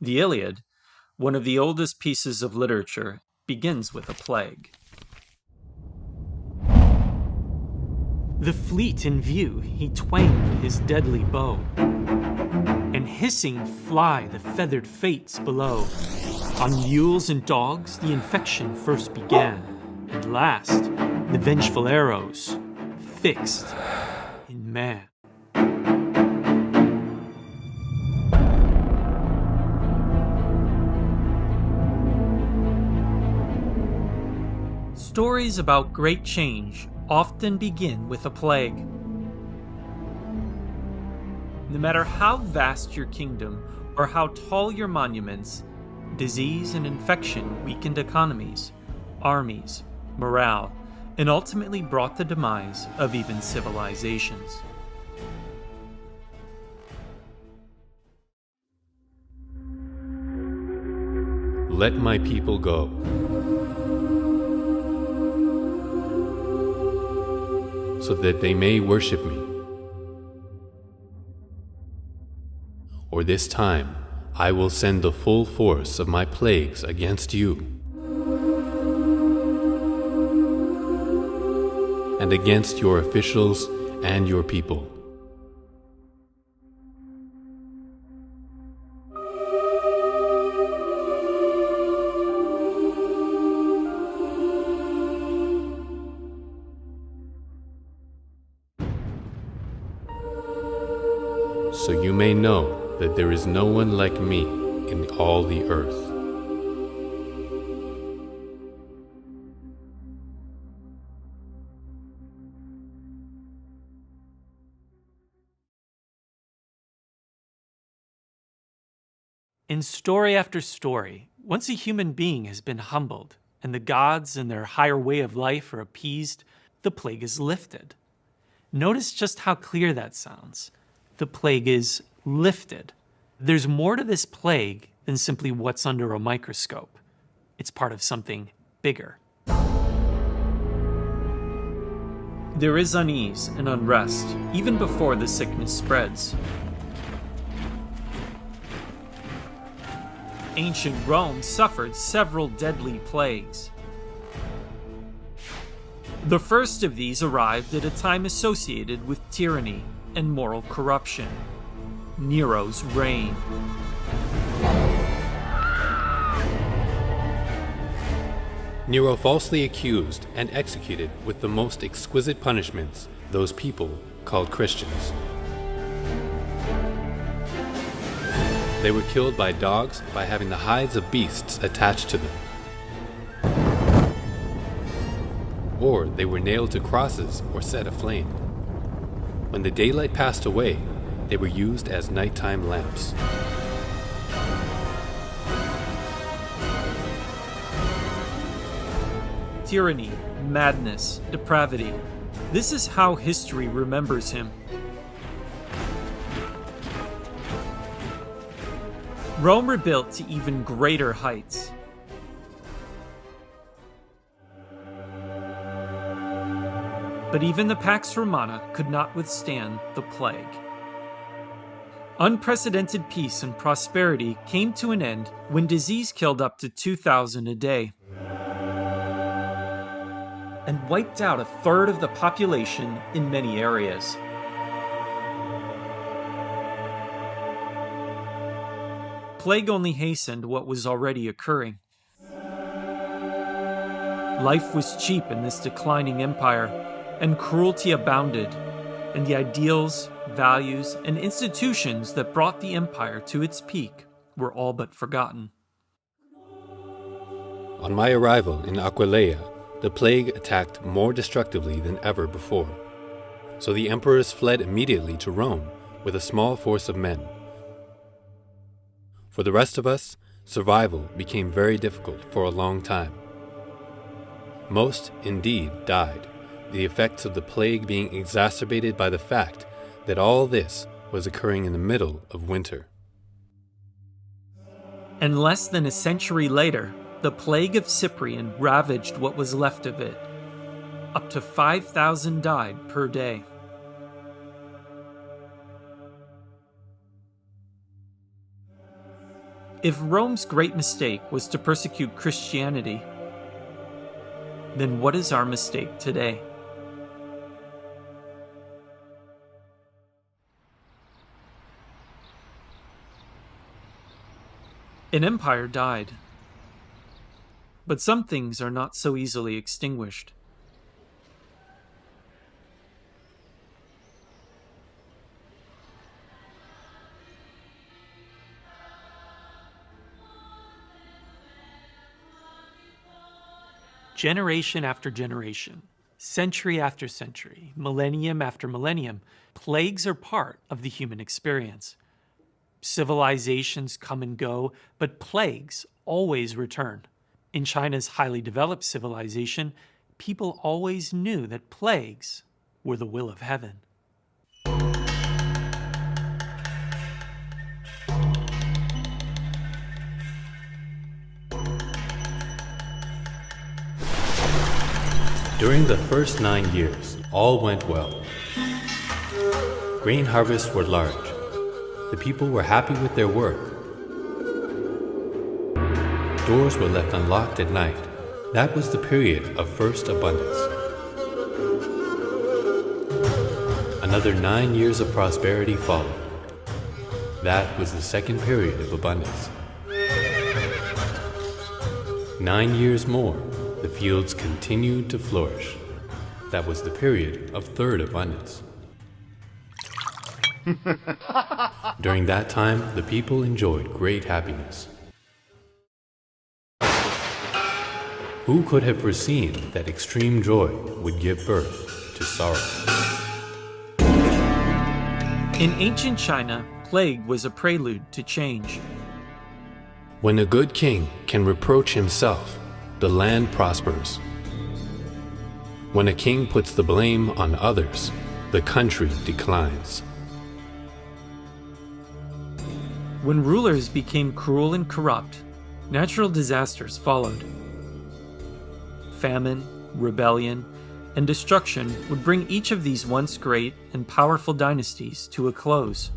The Iliad, one of the oldest pieces of literature, begins with a plague. The fleet in view, he twanged his deadly bow, and hissing fly the feathered fates below. On mules and dogs the infection first began, and last the vengeful arrows fixed in man. Stories about great change often begin with a plague. No matter how vast your kingdom or how tall your monuments, disease and infection weakened economies, armies, morale, and ultimately brought the demise of even civilizations. Let my people go. So that they may worship me. Or this time I will send the full force of my plagues against you, and against your officials and your people. So you may know that there is no one like me in all the earth. In story after story, once a human being has been humbled and the gods and their higher way of life are appeased, the plague is lifted. Notice just how clear that sounds. The plague is lifted. There's more to this plague than simply what's under a microscope. It's part of something bigger. There is unease and unrest even before the sickness spreads. Ancient Rome suffered several deadly plagues. The first of these arrived at a time associated with tyranny and moral corruption: Nero's reign. Nero falsely accused and executed with the most exquisite punishments those people called Christians. They were killed by dogs by having the hides of beasts attached to them. Or they were nailed to crosses or set aflame. When the daylight passed away, they were used as nighttime lamps. Tyranny, madness, depravity. This is how history remembers him. Rome rebuilt to even greater heights. But even the Pax Romana could not withstand the plague. Unprecedented peace and prosperity came to an end when disease killed up to 2,000 a day and wiped out a third of the population in many areas. Plague only hastened what was already occurring. Life was cheap in this declining empire, and cruelty abounded, and the ideals, values, and institutions that brought the empire to its peak were all but forgotten. On my arrival in Aquileia, the plague attacked more destructively than ever before. So the emperors fled immediately to Rome with a small force of men. For the rest of us, survival became very difficult for a long time. Most, indeed, died, the effects of the plague being exacerbated by the fact that all this was occurring in the middle of winter. And less than a century later, the plague of Cyprian ravaged what was left of it. Up to 5,000 died per day. If Rome's great mistake was to persecute Christianity, then what is our mistake today? An empire died, but some things are not so easily extinguished. Generation after generation, century after century, millennium after millennium, plagues are part of the human experience. Civilizations come and go, but plagues always return. In China's highly developed civilization, people always knew that plagues were the will of heaven. During the first 9 years, all went well. Grain harvests were large. The people were happy with their work. Doors were left unlocked at night. That was the period of first abundance. Another 9 years of prosperity followed. That was the second period of abundance. 9 years more, the fields continued to flourish. That was the period of third abundance. During that time, the people enjoyed great happiness. Who could have foreseen that extreme joy would give birth to sorrow? In ancient China, plague was a prelude to change. When a good king can reproach himself, the land prospers. When a king puts the blame on others, the country declines. When rulers became cruel and corrupt, natural disasters followed. Famine, rebellion, and destruction would bring each of these once great and powerful dynasties to a close.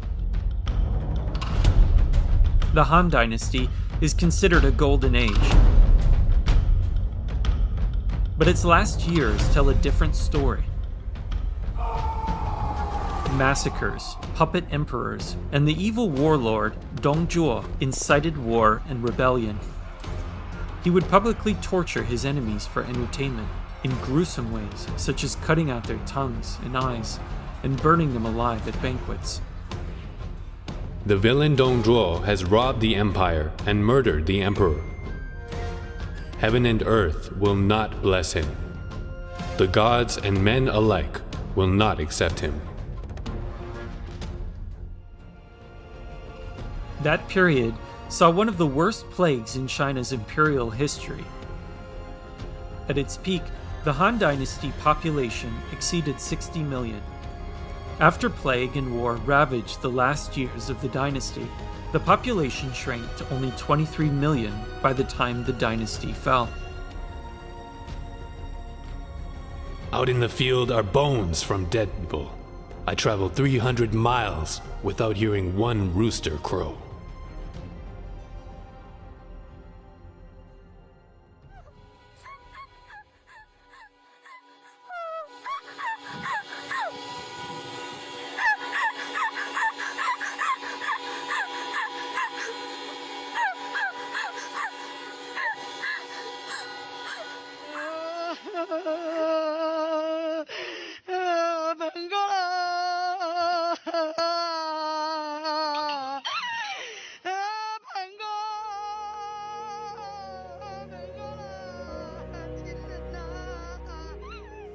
The Han Dynasty is considered a golden age. But its last years tell a different story. Massacres, puppet emperors, and the evil warlord Dong Zhuo incited war and rebellion. He would publicly torture his enemies for entertainment in gruesome ways, such as cutting out their tongues and eyes and burning them alive at banquets. The villain Dong Zhuo has robbed the empire and murdered the emperor. Heaven and earth will not bless him. The gods and men alike will not accept him. That period saw one of the worst plagues in China's imperial history. At its peak, the Han Dynasty population exceeded 60 million. After plague and war ravaged the last years of the dynasty, the population shrank to only 23 million by the time the dynasty fell. Out in the field are bones from dead people. I traveled 300 miles without hearing one rooster crow.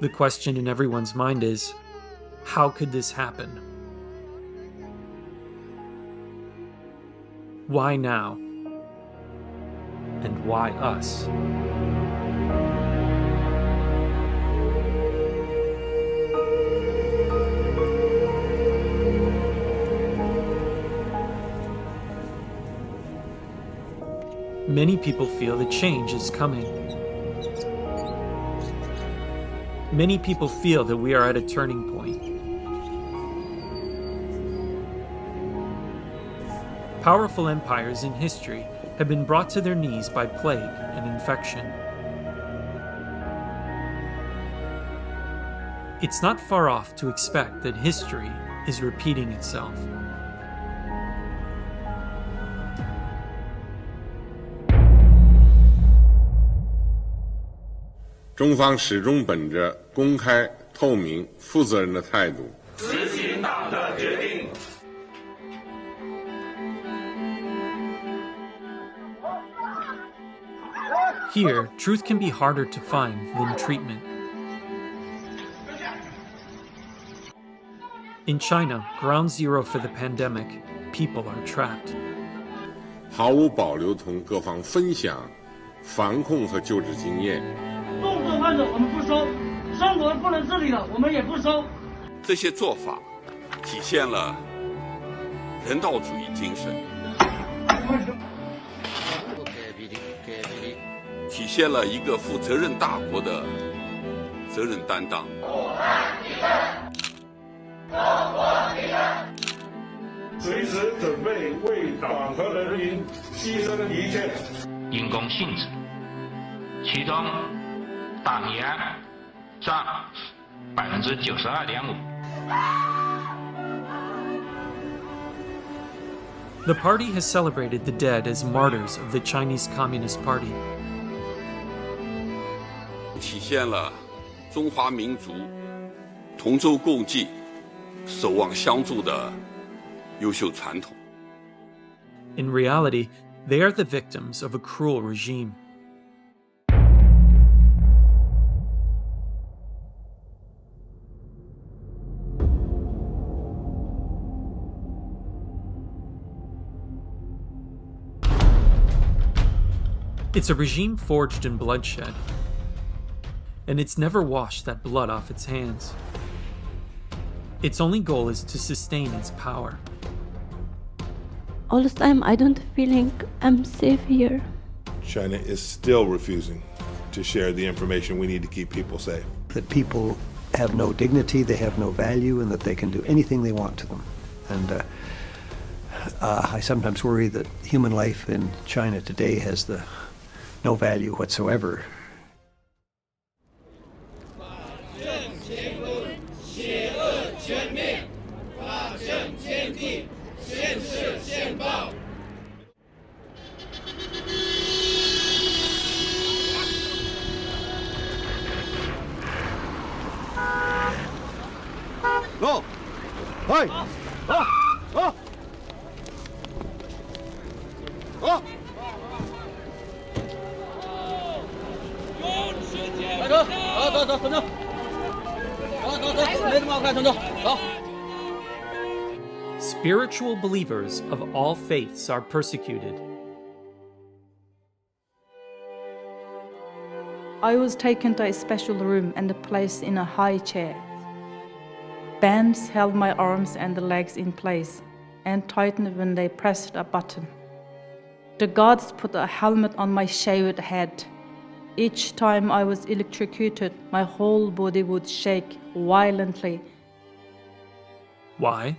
The question in everyone's mind is, how could this happen? Why now? And why us? Many people feel that change is coming. Many people feel that we are at a turning point. Powerful empires in history had been brought to their knees by plague and infection. It's not far off to expect that history is repeating itself. 中方始终本着公开、透明、负责任的态度，执行党的决定。 Here, truth can be harder to find than treatment. In China, ground zero for the pandemic, people are trapped. 毫无保留同各方分享防控和救治经验。 重症患者我们不收，生活不能自理了我们也不收。这些做法体现了人道主义精神，体现了一个负责任大国的责任担当。随时准备为党和人民牺牲一切。因公性质，其中党员占92.5%。 The party has celebrated the dead as martyrs of the Chinese Communist Party. 体现了中华民族同舟共济、守望相助的优秀传统。 In reality, they are the victims of a cruel regime. It's a regime forged in bloodshed, and it's never washed that blood off its hands. Its only goal is to sustain its power. All the time I don't feeling I'm safe here. China is still refusing to share the information we need to keep people safe. That people have no dignity, they have no value, and that they can do anything they want to them. And I sometimes worry that human life in China today has no value whatsoever. No! Hey! Oh! Oh! Oh! 快走！走走走，等等！走走走，没什么好看，等等，走。 Spiritual believers of all faiths are persecuted. I was taken to a special room and placed in a high chair. Bands held my arms and the legs in place and tightened when they pressed a button. The guards put a helmet on my shaved head. Each time I was electrocuted, my whole body would shake violently. Why?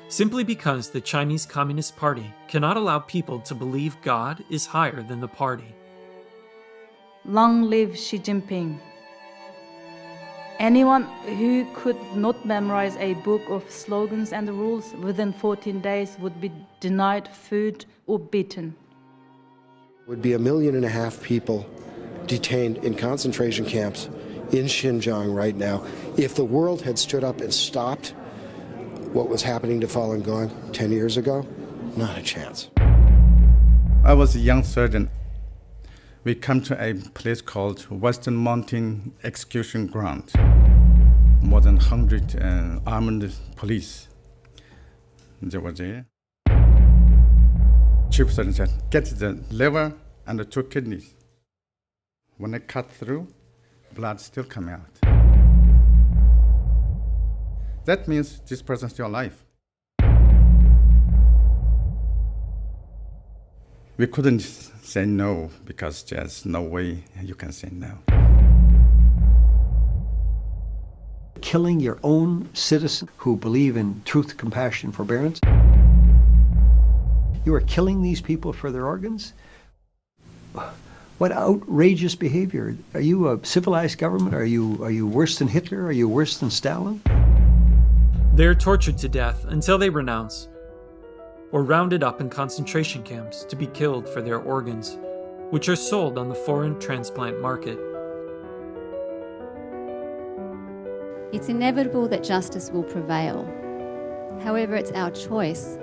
Simply because the Chinese Communist Party cannot allow people to believe God is higher than the party. Long live Xi Jinping. Anyone who could not memorize a book of slogans and rules within 14 days would be denied food or beaten. Would be 1.5 million people detained in concentration camps in Xinjiang right now. If the world had stood up and stopped what was happening to Falun Gong 10 years ago, not a chance. I was a young surgeon. We come to a place called Western Mountain Execution Ground. More than 100 armed police. They were there. Chief surgeon said, get the liver and the 2 kidneys. When I cut through, blood still coming out. That means this person's still alive. We couldn't say no because there's no way you can say no. Killing your own citizens who believe in truth, compassion, forbearance. You are killing these people for their organs? What outrageous behavior. Are you a civilized government? Are you worse than Hitler? Are you worse than Stalin? They're tortured to death until they renounce, or rounded up in concentration camps to be killed for their organs, which are sold on the foreign transplant market. It's inevitable that justice will prevail. However, it's our choice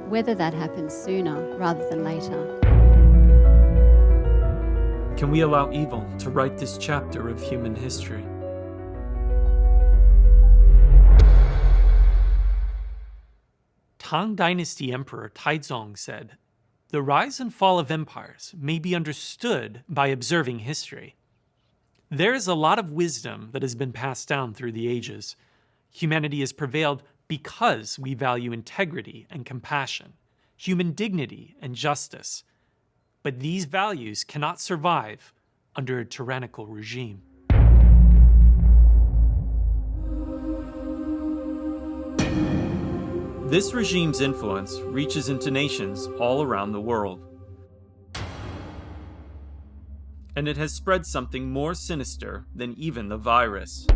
whether that happens sooner rather than later. Can we allow evil to write this chapter of human history? Tang Dynasty Emperor Taizong said, "The rise and fall of empires may be understood by observing history. There is a lot of wisdom that has been passed down through the ages. Humanity has prevailed because we value integrity and compassion, human dignity and justice. But these values cannot survive under a tyrannical regime." This regime's influence reaches into nations all around the world. And it has spread something more sinister than even the virus.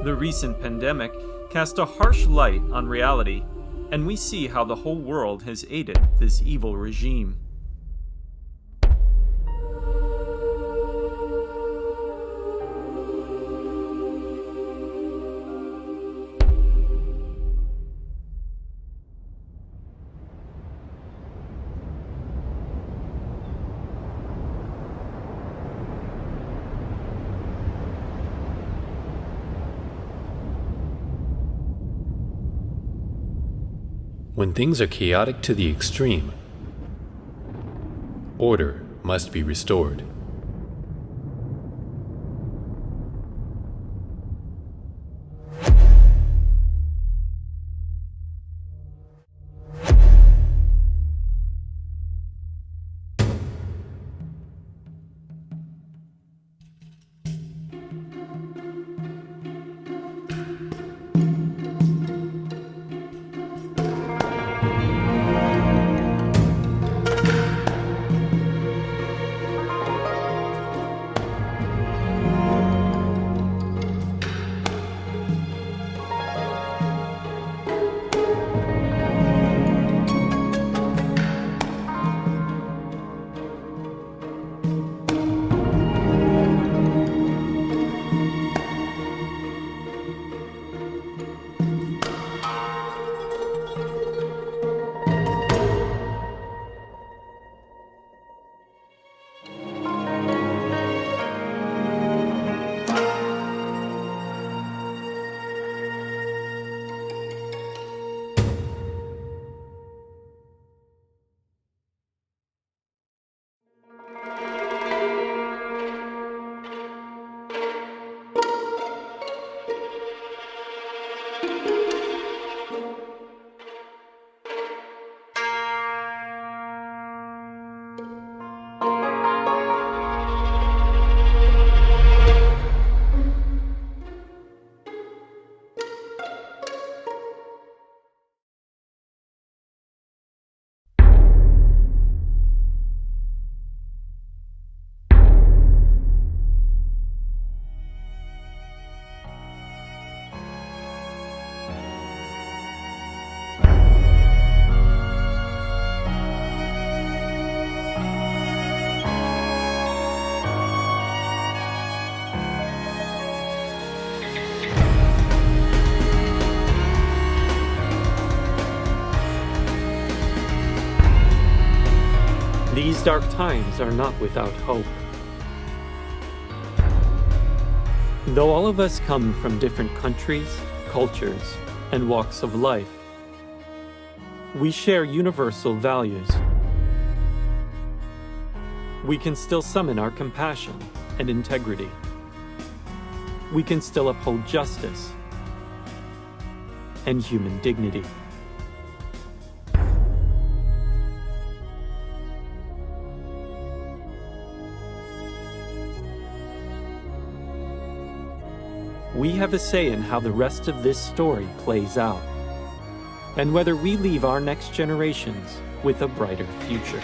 The recent pandemic cast a harsh light on reality, and we see how the whole world has aided this evil regime. When things are chaotic to the extreme, order must be restored. These dark times are not without hope. Though all of us come from different countries, cultures, and walks of life, we share universal values. We can still summon our compassion and integrity. We can still uphold justice and human dignity. we have a say in how the rest of this story plays out, and whether we leave our next generations with a brighter future.